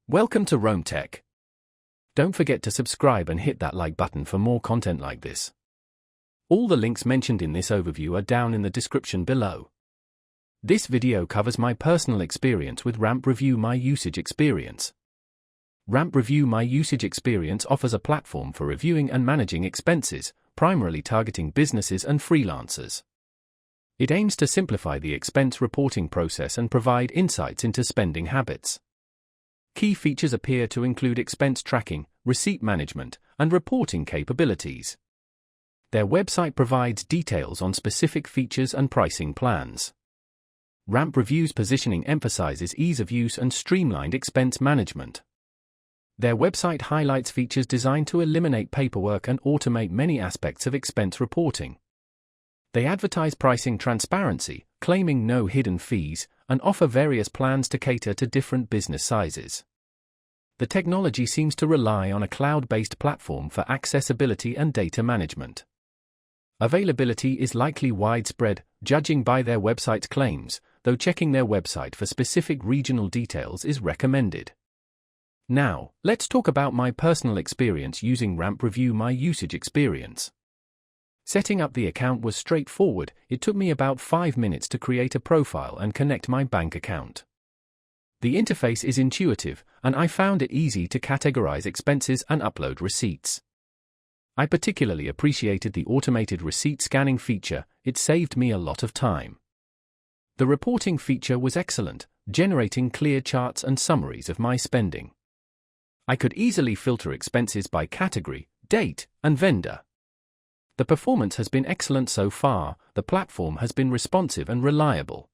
Welcome to Rome Tech. Don't forget to subscribe and hit that like button for more content like this. All the links mentioned in this overview are down in the description below. This video covers my personal experience with Ramp Review My Usage Experience. Ramp Review My Usage Experience offers a platform for reviewing and managing expenses, primarily targeting businesses and freelancers. It aims to simplify the expense reporting process and provide insights into spending habits. Key features appear to include expense tracking, receipt management, and reporting capabilities. Their website provides details on specific features and pricing plans. Ramp Review's positioning emphasizes ease of use and streamlined expense management. Their website highlights features designed to eliminate paperwork and automate many aspects of expense reporting. They advertise pricing transparency, claiming no hidden fees, and offer various plans to cater to different business sizes. The technology seems to rely on a cloud-based platform for accessibility and data management. Availability is likely widespread, judging by their website's claims, though checking their website for specific regional details is recommended. Now, let's talk about my personal experience using Ramp Review My Usage Experience. Setting up the account was straightforward. It took me about 5 minutes to create a profile and connect my bank account. The interface is intuitive, and I found it easy to categorize expenses and upload receipts. I particularly appreciated the automated receipt scanning feature. It saved me a lot of time. The reporting feature was excellent, generating clear charts and summaries of my spending. I could easily filter expenses by category, date, and vendor. The performance has been excellent so far. The platform has been responsive and reliable.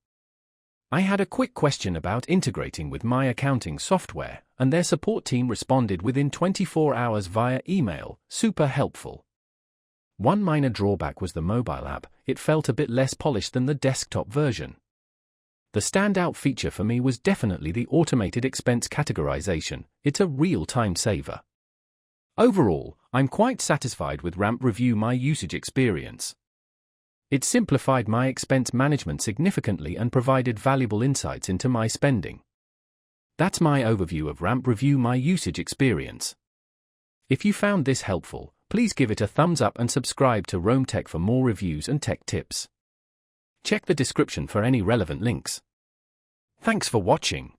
I had a quick question about integrating with my accounting software, and their support team responded within 24 hours via email. Super helpful. One minor drawback was the mobile app. It felt a bit less polished than the desktop version. The standout feature for me was definitely the automated expense categorization. It's a real time saver. Overall, I'm quite satisfied with Ramp Review My Usage Experience. It simplified my expense management significantly and provided valuable insights into my spending. That's my overview of Ramp Review My Usage Experience. If you found this helpful, please give it a thumbs up and subscribe to Rome Tech for more reviews and tech tips. Check the description for any relevant links. Thanks for watching.